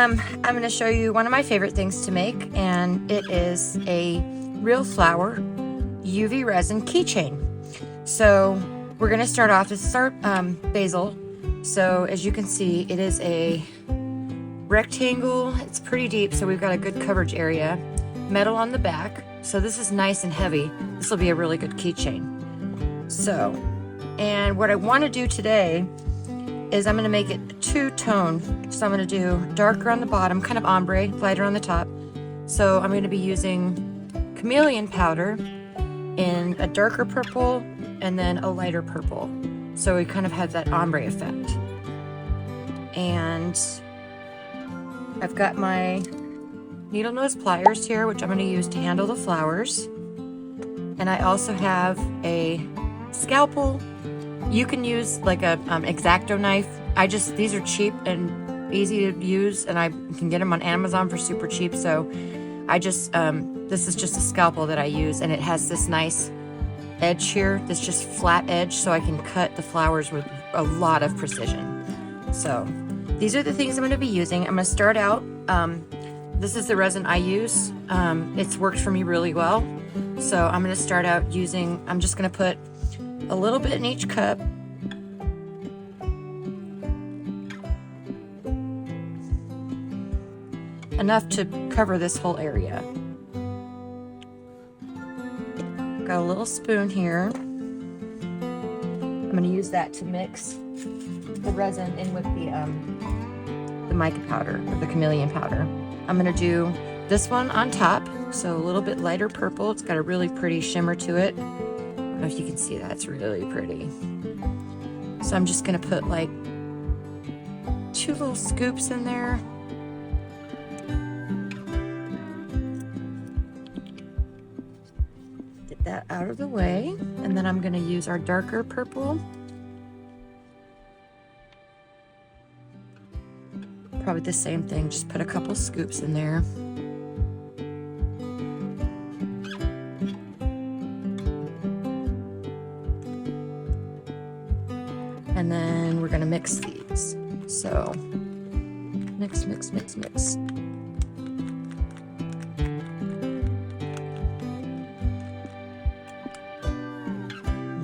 I'm going to show you one of my favorite things to make, and it is a real flower UV resin keychain. So we're going to start off. This is our basil. So as you can see, it is a rectangle. It's pretty deep, so we've got a good coverage area. Metal on the back. So this is nice and heavy. This will be a really good keychain. So, and what I want to do today is I'm going to make it two-tone. So I'm going to do darker on the bottom, kind of ombre, lighter on the top. So I'm going to be using chameleon powder in a darker purple and then a lighter purple. So we kind of have that ombre effect. And I've got my needle nose pliers here, which I'm going to use to handle the flowers. And I also have a scalpel. You can use like a X-Acto knife. These are cheap and easy to use, and I can get them on Amazon for super cheap. So this is just a scalpel that I use, and it has this nice edge here, this just flat edge, so I can cut the flowers with a lot of precision. So these are the things I'm going to be using. I'm going to start out, this is the resin I use. It's worked for me really well. So I'm going to start out using, I'm just going to put a little bit in each cup. Enough to cover this whole area. Got a little spoon here. I'm going to use that to mix the resin in with the mica powder, or the chameleon powder. I'm going to do this one on top, so a little bit lighter purple. It's got a really pretty shimmer to it. I don't know if you can see that, it's really pretty. So I'm just going to put like 2 little scoops in there. Get that out of the way, and then I'm going to use our darker purple. Probably the same thing, just put a couple scoops in there. And then we're gonna mix these. So, mix, mix, mix, mix.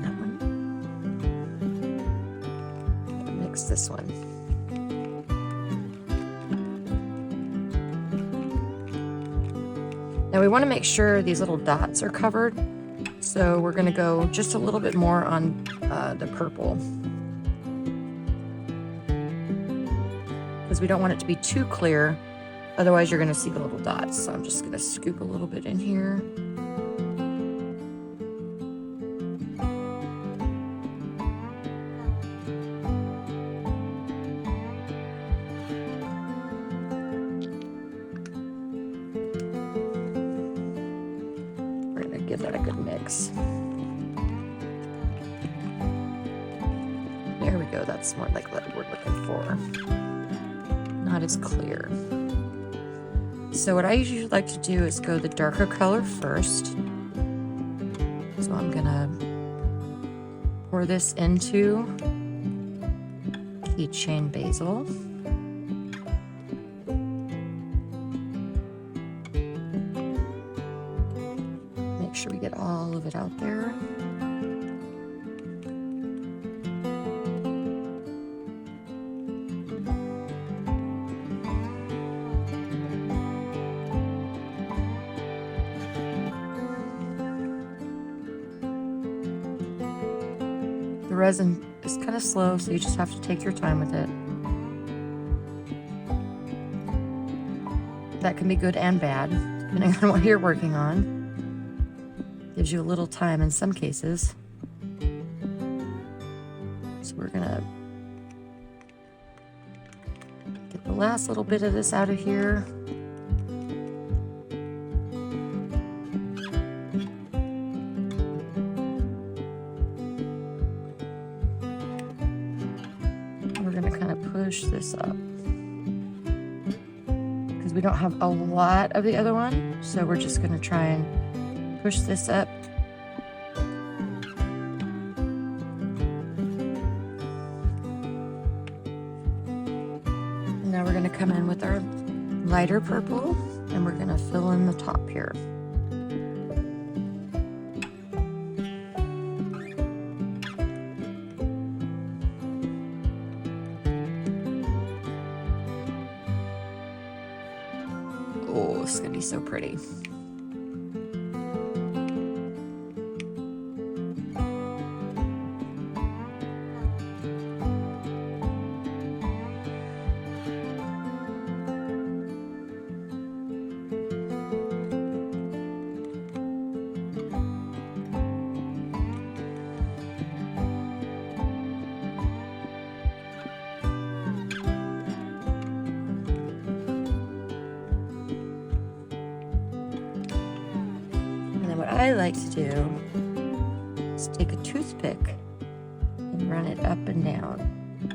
That one. Mix this one. Now we want to make sure these little dots are covered, so we're going to go just a little bit more on the purple, because we don't want it to be too clear, otherwise you're going to see the little dots. So I'm just going to scoop a little bit in here. Give that a good mix. There we go. That's more like what we're looking for. Not as clear. So what I usually like to do is go the darker color first. So I'm gonna pour this into Keychain basil. Make sure we get all of it out there. The resin is kind of slow, so you just have to take your time with it. That can be good and bad, depending on what you're working on. Gives you a little time in some cases. So we're gonna get the last little bit of this out of here. We're gonna kind of push this up, because we don't have a lot of the other one, so we're just gonna try and push this up. And now we're going to come in with our lighter purple, and we're gonna fill in the top here. Oh, it's gonna be so pretty. What I like to do is take a toothpick and run it up and down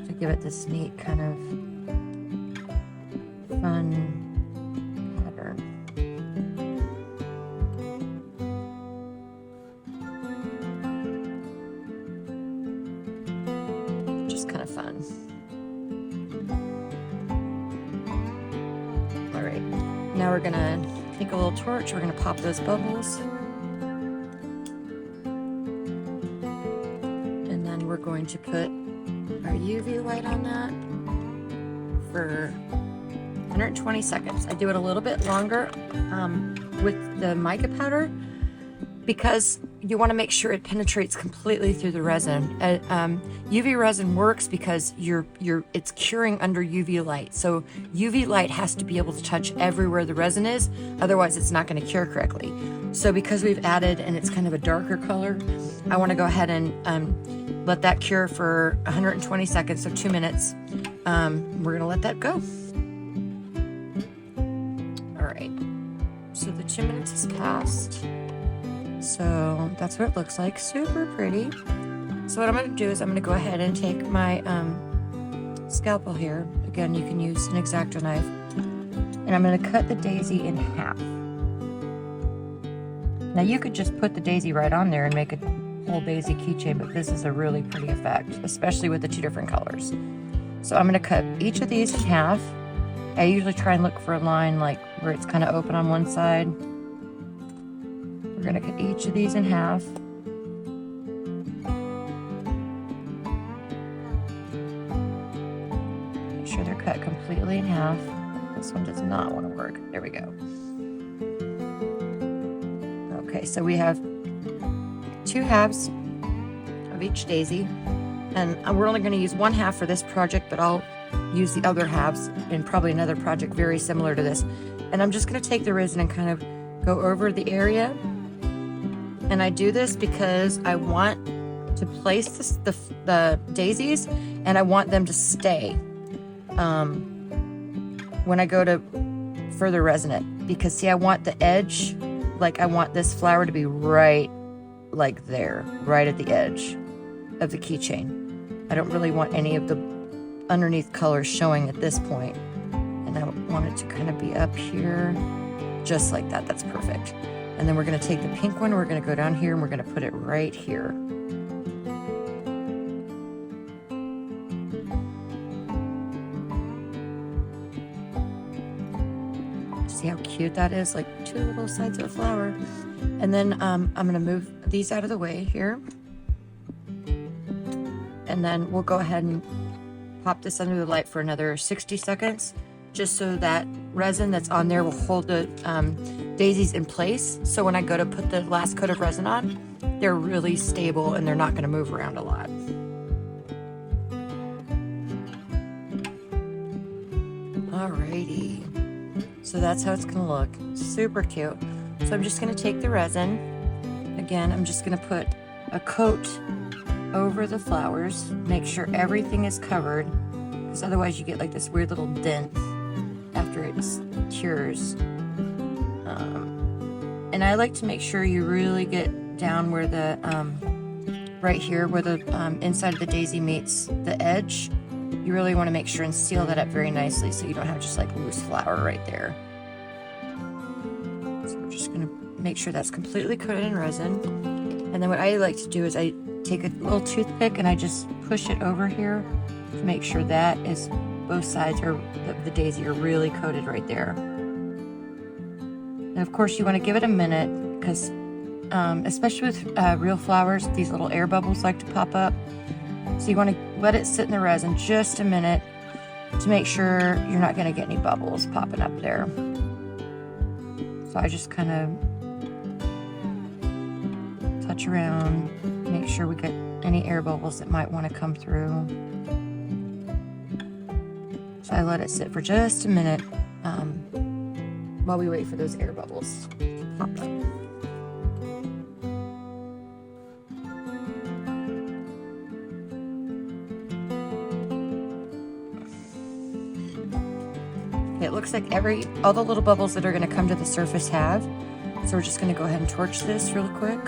to give it this neat kind of fun pattern. Just kind of fun. All right, now we're gonna take a little torch, we're gonna pop those bubbles. We're going to put our UV light on that for 120 seconds. I do it a little bit longer with the mica powder because you want to make sure it penetrates completely through the resin. UV resin works because it's curing under UV light. So UV light has to be able to touch everywhere the resin is, otherwise it's not going to cure correctly. So because we've added, and it's kind of a darker color, I want to go ahead and let that cure for 120 seconds, so 2 minutes. We're gonna let that go. All right, so the 2 minutes has passed. So that's what it looks like, super pretty. So what I'm gonna do is I'm gonna go ahead and take my scalpel here. Again, you can use an X-Acto knife. And I'm gonna cut the daisy in half. Now you could just put the daisy right on there and make a whole daisy keychain, but this is a really pretty effect, especially with the two different colors. So I'm going to cut each of these in half. I usually try and look for a line like where it's kind of open on one side. We're going to cut each of these in half. Make sure they're cut completely in half. This one does not want to work. There we go. Okay, so we have 2 halves of each daisy, and we're only going to use 1 half for this project, but I'll use the other halves in probably another project very similar to this. And I'm just going to take the resin and kind of go over the area, and I do this because I want to place the daisies, and I want them to stay when I go to further resin it, because see, I want the edge, like I want this flower to be right like there, right at the edge of the keychain. I don't really want any of the underneath colors showing at this point, and I want it to kind of be up here, just like that. That's perfect. And then we're going to take the pink one, we're going to go down here, and we're going to put it right here. See how cute that is? Like 2 little sides of a flower. And then I'm going to move these out of the way here. And then we'll go ahead and pop this under the light for another 60 seconds, just so that resin that's on there will hold the daisies in place. So when I go to put the last coat of resin on, they're really stable and they're not going to move around a lot. Alrighty. So that's how it's going to look. Super cute. So I'm just going to take the resin. Again, I'm just going to put a coat over the flowers. Make sure everything is covered, because otherwise you get like this weird little dent after it cures. And I like to make sure you really get down where the, right here where the inside of the daisy meets the edge. You really want to make sure and seal that up very nicely so you don't have just like loose flower right there. So we're just going to make sure that's completely coated in resin. And then what I like to do is I take a little toothpick and I just push it over here to make sure that is both sides of the daisy are really coated right there. And of course you want to give it a minute because especially with real flowers, these little air bubbles like to pop up. So you want to let it sit in the resin just a minute to make sure you're not going to get any bubbles popping up there. So I just kind of touch around, make sure we get any air bubbles that might want to come through. So I let it sit for just a minute while we wait for those air bubbles to pop up. It looks like all the little bubbles that are going to come to the surface have. So we're just going to go ahead and torch this real quick.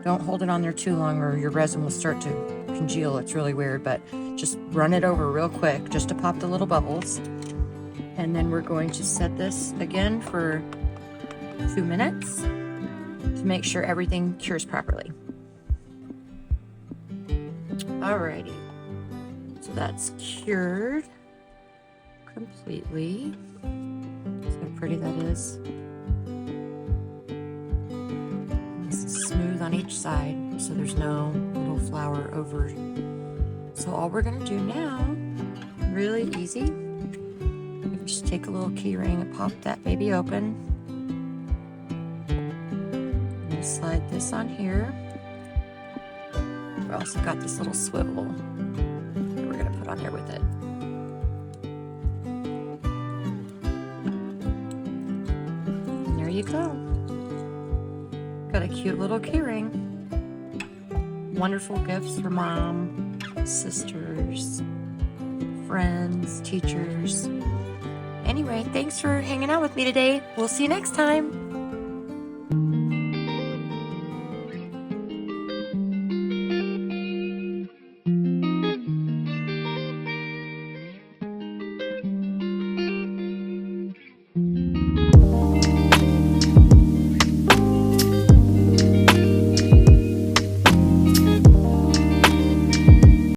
Don't hold it on there too long or your resin will start to congeal. It's really weird, but just run it over real quick just to pop the little bubbles. And then we're going to set this again for 2 minutes to make sure everything cures properly. Alrighty, so that's cured completely. See how pretty that is. This is smooth on each side, so there's no little flower over. So all we're gonna do now, really easy, we just take a little key ring and pop that baby open. And slide this on here. We also got this little swivel that we're gonna put on here with it. There you go. Got a cute little keyring. Wonderful gifts for mom, sisters, friends, teachers. Anyway, thanks for hanging out with me today. We'll see you next time.